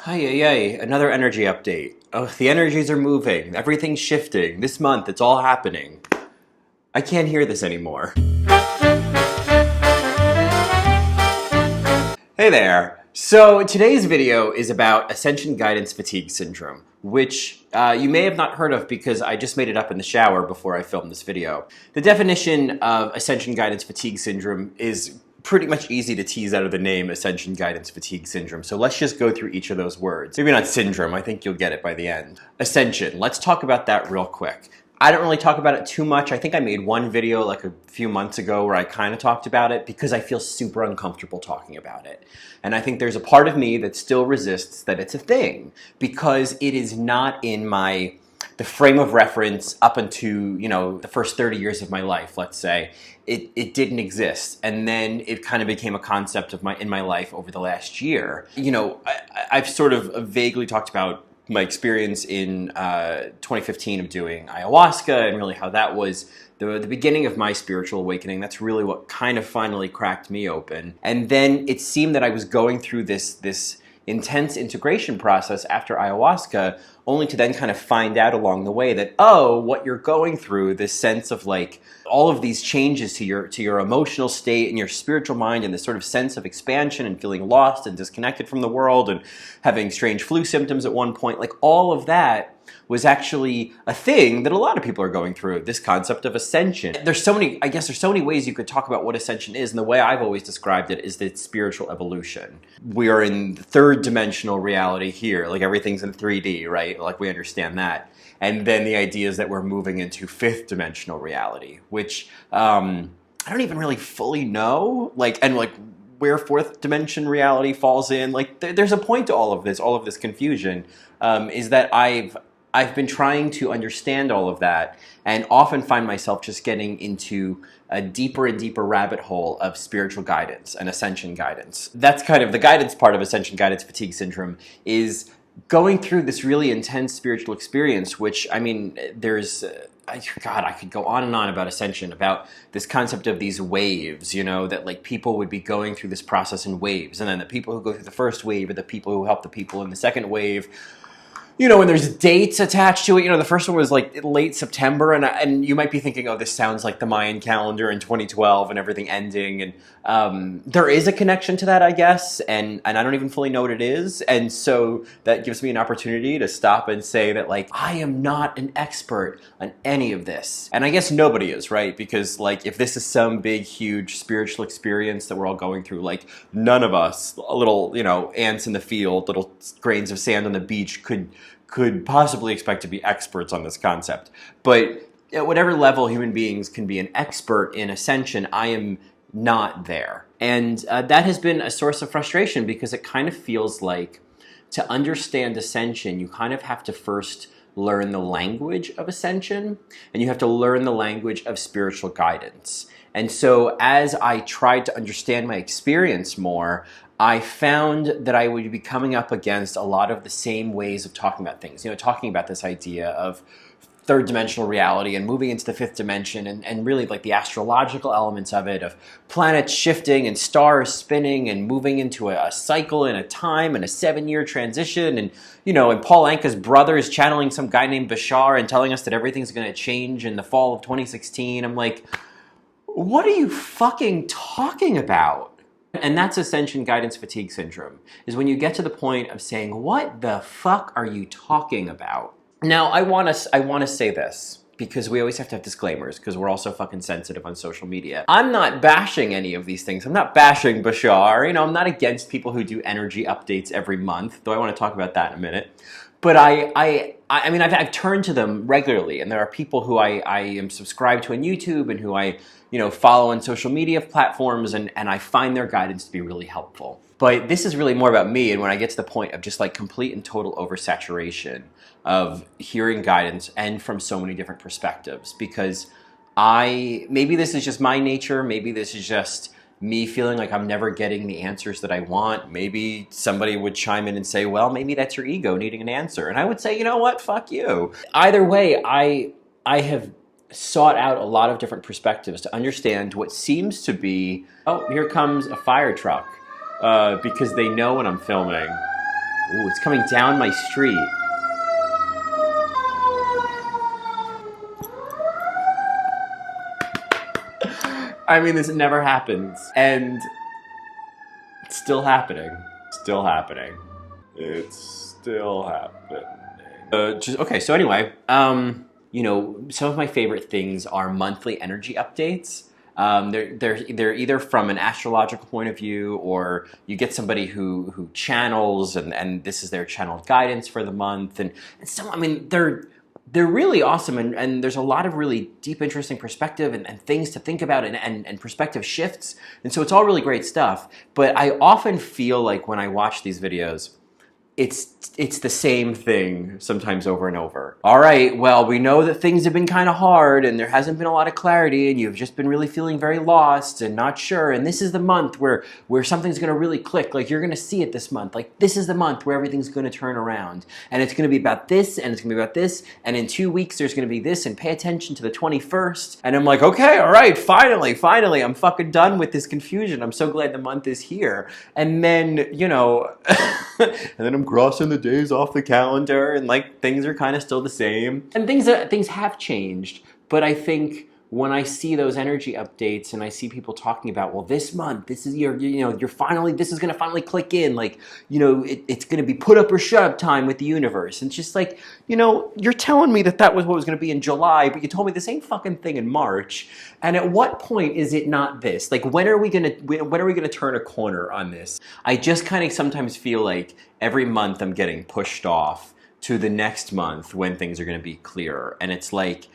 Hey, another energy update. Oh, the energies are moving. Everything's shifting. This month, it's all happening. I can't hear this anymore. Hey there. So today's video is about Ascension Guidance Fatigue Syndrome, which you may have not heard of because I just made it up in the shower before I filmed this video. The definition of Ascension Guidance Fatigue Syndrome is pretty much easy to tease out of the name Ascension Guidance Fatigue Syndrome. So let's just go through each of those words. Maybe not syndrome, I think you'll get it by the end. Ascension, let's talk about that real quick. I don't really talk about it too much. I think I made one video like a few months ago where I kind of talked about it because I feel super uncomfortable talking about it. And I think there's a part of me that still resists that it's a thing because it is not in the frame of reference up into, the first 30 years of my life, let's say. It didn't exist, and then it kind of became a concept in my life over the last year. I've sort of vaguely talked about my experience in 2015 of doing ayahuasca and really how that was the beginning of my spiritual awakening. That's really what kind of finally cracked me open. And then it seemed that I was going through this intense integration process after ayahuasca, only to then kind of find out along the way that, oh, what you're going through, this sense of like all of these changes to your emotional state and your spiritual mind and this sort of sense of expansion and feeling lost and disconnected from the world and having strange flu symptoms at one point, like all of that was actually a thing that a lot of people are going through, this concept of ascension. There's so many ways you could talk about what ascension is, and the way I've always described it is that it's spiritual evolution. We are in the third dimensional reality here, like everything's in 3D, right? Like we understand that. And then the idea is that we're moving into fifth dimensional reality, which I don't even really fully know, where fourth dimension reality falls in. Like there's a point to all of this confusion, is that I've been trying to understand all of that and often find myself just getting into a deeper and deeper rabbit hole of spiritual guidance and ascension guidance. That's kind of the guidance part of Ascension Guidance Fatigue Syndrome, is going through this really intense spiritual experience, which, I mean, I could go on and on about ascension, about this concept of these waves, that like people would be going through this process in waves, and then the people who go through the first wave are the people who help the people in the second wave. And there's dates attached to it. The first one was like late September, and you might be thinking, oh, this sounds like the Mayan calendar in 2012 and everything ending. And there is a connection to that, I guess, and I don't even fully know what it is. And so that gives me an opportunity to stop and say that, like, I am not an expert on any of this. And I guess nobody is, right? Because, like, if this is some big, huge spiritual experience that we're all going through, like, none of us, little, ants in the field, little grains of sand on the beach could possibly expect to be experts on this concept. But at whatever level human beings can be an expert in ascension, I am not there. And that has been a source of frustration because it kind of feels like to understand ascension, you kind of have to first learn the language of ascension, and you have to learn the language of spiritual guidance. And so as I tried to understand my experience more, I found that I would be coming up against a lot of the same ways of talking about things. Talking about this idea of third dimensional reality and moving into the fifth dimension and really like the astrological elements of it, of planets shifting and stars spinning and moving into a cycle and a time and a 7-year transition. And, and Paul Anka's brother is channeling some guy named Bashar and telling us that everything's going to change in the fall of 2016. I'm like, what are you fucking talking about? And that's Ascension Guidance Fatigue Syndrome, is when you get to the point of saying, what the fuck are you talking about? Now, I want to say this, because we always have to have disclaimers, because we're all so fucking sensitive on social media. I'm not bashing any of these things. I'm not bashing Bashar. I'm not against people who do energy updates every month, though I want to talk about that in a minute. But I mean, I've turned to them regularly, and there are people who I am subscribed to on YouTube and who I follow on social media platforms, and I find their guidance to be really helpful. But this is really more about me, and when I get to the point of just like complete and total oversaturation of hearing guidance and from so many different perspectives, because maybe this is just my nature, maybe this is just me feeling like I'm never getting the answers that I want. Maybe somebody would chime in and say, well, maybe that's your ego needing an answer. And I would say, you know what, fuck you. Either way, I have sought out a lot of different perspectives to understand what seems to be, oh, here comes a fire truck, because they know when I'm filming. Ooh, it's coming down my street. I mean, this never happens. And it's still happening. Still happening. It's still happening. Okay, so anyway, you know, some of my favorite things are monthly energy updates. They're either from an astrological point of view, or you get somebody who channels, and this is their channeled guidance for the month. And so, I mean, they're really awesome, and there's a lot of really deep, interesting perspective and things to think about and perspective shifts. And so it's all really great stuff. But I often feel like when I watch these videos, it's the same thing sometimes over and over. All right, well, we know that things have been kind of hard and there hasn't been a lot of clarity and you've just been really feeling very lost and not sure. And this is the month where something's going to really click. Like, you're going to see it this month. Like, this is the month where everything's going to turn around. And it's going to be about this, and it's going to be about this. And in 2 weeks, there's going to be this, and pay attention to the 21st. And I'm like, okay, all right, finally, I'm fucking done with this confusion. I'm so glad the month is here. And then, you know, and then I'm crossing the days off the calendar, and like things are kind of still the same. And things have changed, but I think when I see those energy updates and I see people talking about, well, this month, this is this is gonna finally click in, like, you know, it's gonna be put up or shut up time with the universe. And it's just like, you know, you're telling me that was what was gonna be in July, but you told me the same fucking thing in March. And at what point is it not this? Like, when are we gonna turn a corner on this? I just kind of sometimes feel like every month I'm getting pushed off to the next month when things are gonna be clearer. And it's like,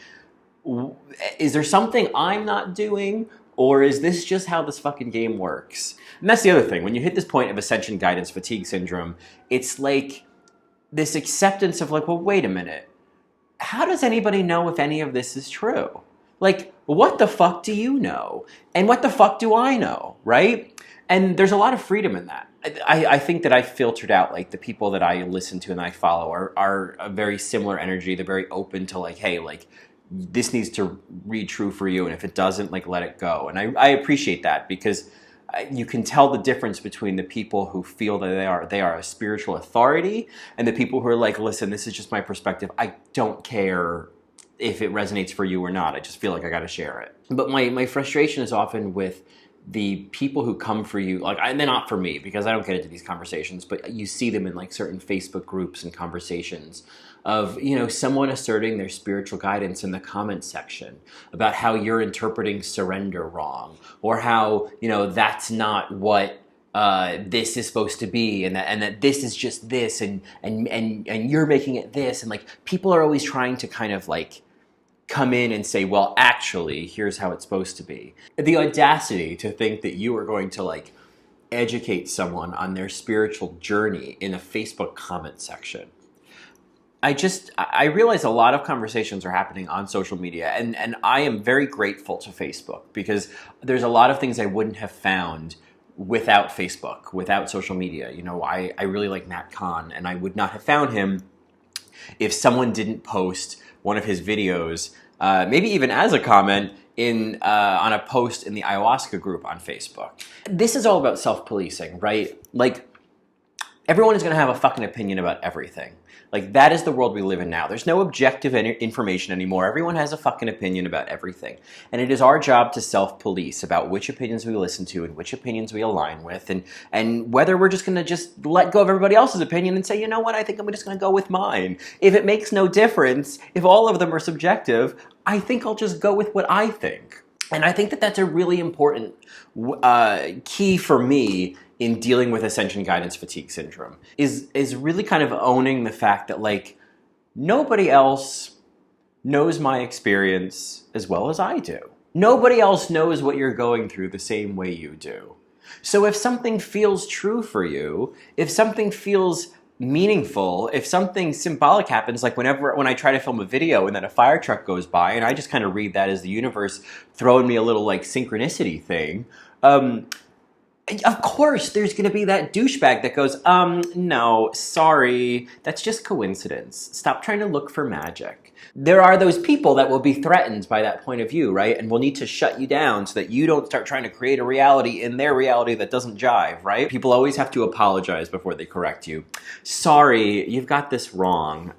is there something I'm not doing, or is this just how this fucking game works? And that's the other thing. When you hit this point of Ascension Guidance Fatigue Syndrome, it's like this acceptance of like, well, wait a minute. How does anybody know if any of this is true? Like, what the fuck do you know? And what the fuck do I know, right? And there's a lot of freedom in that. I think that I filtered out, like, the people that I listen to and I follow are a very similar energy. They're very open to like, hey, like, this needs to read true for you, and if it doesn't, like, let it go. And I appreciate that, because you can tell the difference between the people who feel that they are a spiritual authority, and the people who are like, listen, this is just my perspective. I don't care if it resonates for you or not. I just feel like I got to share it. But my frustration is often with the people who come for you, like, and they're not for me, because I don't get into these conversations, but you see them in like certain Facebook groups and conversations of, you know, someone asserting their spiritual guidance in the comments section about how you're interpreting surrender wrong, or how, you know, that's not what this is supposed to be, and that this is just this, and you're making it this. And like, people are always trying to kind of like come in and say, well, actually, here's how it's supposed to be. The audacity to think that you are going to like educate someone on their spiritual journey in a Facebook comment section. I realize a lot of conversations are happening on social media, and I am very grateful to Facebook, because there's a lot of things I wouldn't have found without Facebook, without social media. You know, I really like Matt Kahn, and I would not have found him if someone didn't post one of his videos, maybe even as a comment on a post in the ayahuasca group on Facebook. This is all about self-policing, right? Like, everyone is going to have a fucking opinion about everything. Like, that is the world we live in now. There's no objective information anymore. Everyone has a fucking opinion about everything. And it is our job to self-police about which opinions we listen to and which opinions we align with, and whether we're just going to just let go of everybody else's opinion and say, you know what, I think I'm just going to go with mine. If it makes no difference, if all of them are subjective, I think I'll just go with what I think. And I think that that's a really important key for me in dealing with Ascension Guidance Fatigue Syndrome, is really kind of owning the fact that, like, nobody else knows my experience as well as I do. Nobody else knows what you're going through the same way you do. So if something feels true for you, if something feels meaningful, if something symbolic happens, like when I try to film a video and then a fire truck goes by, and I just kind of read that as the universe throwing me a little like synchronicity thing, Of course, there's going to be that douchebag that goes, no, sorry, that's just coincidence. Stop trying to look for magic. There are those people that will be threatened by that point of view, right? And will need to shut you down so that you don't start trying to create a reality in their reality that doesn't jive, right? People always have to apologize before they correct you. Sorry, you've got this wrong.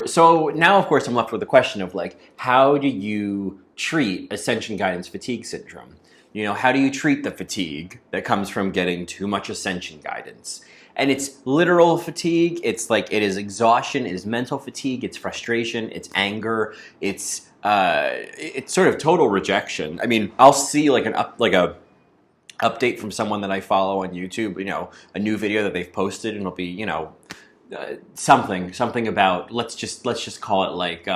So now, of course, I'm left with the question of like, how do you treat Ascension Guidance Fatigue Syndrome? You know, how do you treat the fatigue that comes from getting too much ascension guidance? And it's literal fatigue. It's like, it is exhaustion, it is mental fatigue, it's frustration, it's anger, it's sort of total rejection. I mean, I'll see like a update from someone that I follow on YouTube, you know, a new video that they've posted, and it'll be, you know, something about, let's just call it like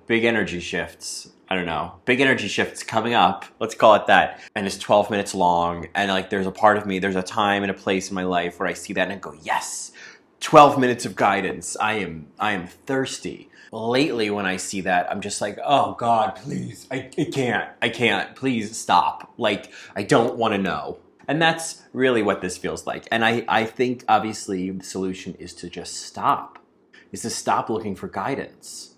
big energy shifts. I don't know, big energy shifts coming up, let's call it that. And it's 12 minutes long, and like there's a part of me, there's a time and a place in my life where I see that and I go, yes, 12 minutes of guidance. I am thirsty. Lately when I see that, I'm just like, oh God, please, I can't, please stop. Like, I don't want to know. And that's really what this feels like. And I think obviously the solution is to just stop, is to stop looking for guidance.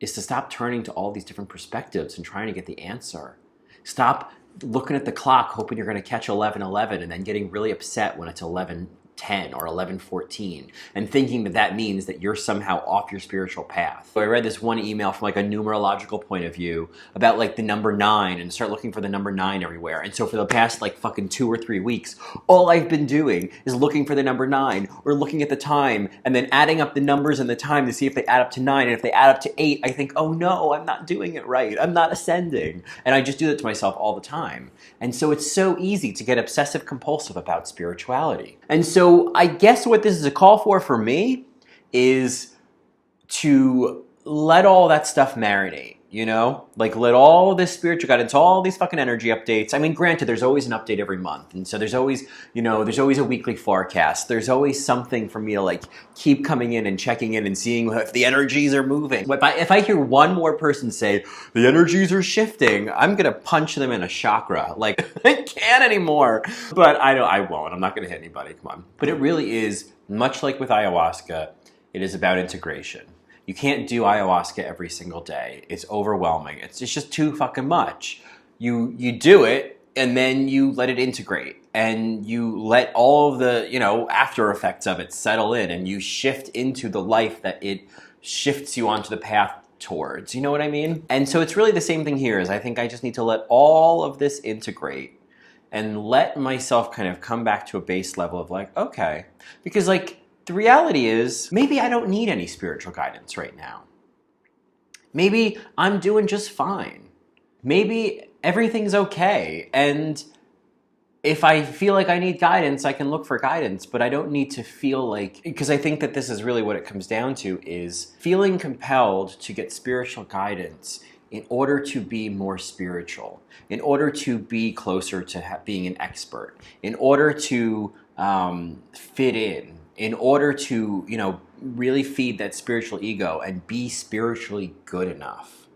Is to stop turning to all these different perspectives and trying to get the answer. Stop looking at the clock hoping you're going to catch 11:11 and then getting really upset when it's 11:10 or 11:14 and thinking that that means that you're somehow off your spiritual path. So I read this one email from like a numerological point of view about like the number 9 and start looking for the number 9 everywhere. And so for the past like fucking 2 or 3 weeks, all I've been doing is looking for the number 9 or looking at the time and then adding up the numbers and the time to see if they add up to 9. And if they add up to 8, I think, oh no, I'm not doing it right. I'm not ascending. And I just do that to myself all the time. And so it's so easy to get obsessive compulsive about spirituality. And so I guess what this is a call for me is to let all that stuff marinate, you know? Like let all this spiritual guidance, all these fucking energy updates. I mean, granted, there's always an update every month. And so there's always, you know, there's always a weekly forecast. There's always something for me to like keep coming in and checking in and seeing if the energies are moving. But if I hear one more person say, the energies are shifting, I'm gonna punch them in a chakra. Like, I can't anymore. But I won't. I'm not gonna hit anybody, come on. But it really is, much like with ayahuasca, it is about integration. You can't do ayahuasca every single day. It's overwhelming. It's just too fucking much. You do it and then you let it integrate and you let all of the, you know, after effects of it settle in and you shift into the life that it shifts you onto the path towards. You know what I mean? And so it's really the same thing here, is I think I just need to let all of this integrate and let myself kind of come back to a base level of like, okay, because like, the reality is, maybe I don't need any spiritual guidance right now. Maybe I'm doing just fine. Maybe everything's okay. And if I feel like I need guidance, I can look for guidance, but I don't need to feel like, because I think that this is really what it comes down to, is feeling compelled to get spiritual guidance in order to be more spiritual, in order to be closer to being an expert, in order to fit in order to, you know, really feed that spiritual ego and be spiritually good enough.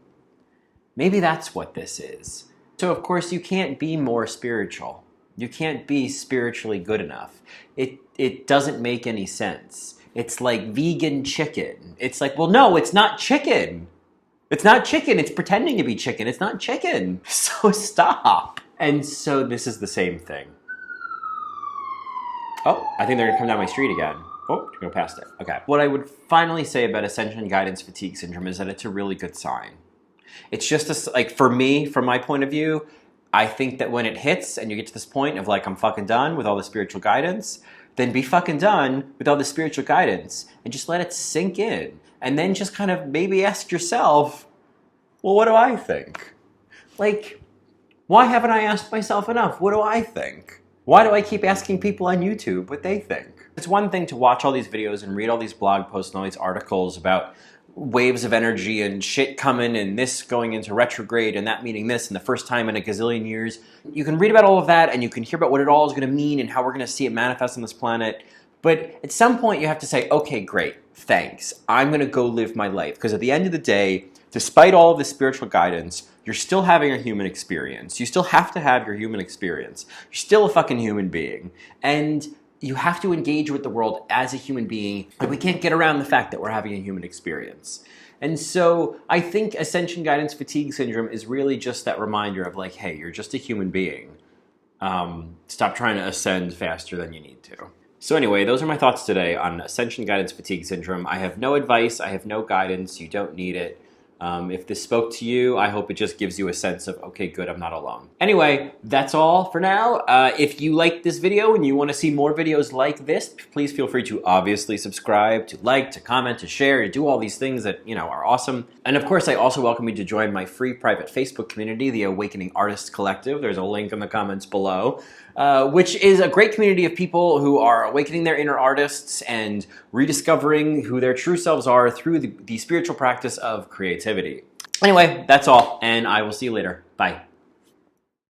Maybe that's what this is. So of course you can't be more spiritual. You can't be spiritually good enough. It doesn't make any sense. It's like vegan chicken. It's like, well, no, it's not chicken. It's not chicken. It's pretending to be chicken. It's not chicken. So stop. And so this is the same thing. Oh, I think they're gonna come down my street again. Oh, go past it. Okay. What I would finally say about Ascension Guidance Fatigue Syndrome is that it's a really good sign. It's just like, for me, from my point of view, I think that when it hits and you get to this point of like, I'm fucking done with all the spiritual guidance, then be fucking done with all the spiritual guidance and just let it sink in. And then just kind of maybe ask yourself, well, what do I think? Like, why haven't I asked myself enough? What do I think? Why do I keep asking people on YouTube what they think? It's one thing to watch all these videos and read all these blog posts and all these articles about waves of energy and shit coming and this going into retrograde and that meaning this and the first time in a gazillion years. You can read about all of that and you can hear about what it all is going to mean and how we're going to see it manifest on this planet. But at some point you have to say, okay, great, thanks. I'm going to go live my life. Because at the end of the day, despite all of this spiritual guidance, you're still having a human experience. You still have to have your human experience. You're still a fucking human being. And you have to engage with the world as a human being. And we can't get around the fact that we're having a human experience. And so I think Ascension Guidance Fatigue Syndrome is really just that reminder of like, hey, you're just a human being. Stop trying to ascend faster than you need to. So anyway, those are my thoughts today on Ascension Guidance Fatigue Syndrome. I have no advice. I have no guidance. You don't need it. If this spoke to you, I hope it just gives you a sense of, okay, good, I'm not alone. Anyway, that's all for now. If you liked this video and you want to see more videos like this, please feel free to obviously subscribe, to like, to comment, to share, to do all these things that, are awesome. And of course, I also welcome you to join my free private Facebook community, the Awakening Artists Collective. There's a link in the comments below. Which is a great community of people who are awakening their inner artists and rediscovering who their true selves are through the spiritual practice of creativity. Anyway, that's all, and I will see you later. Bye.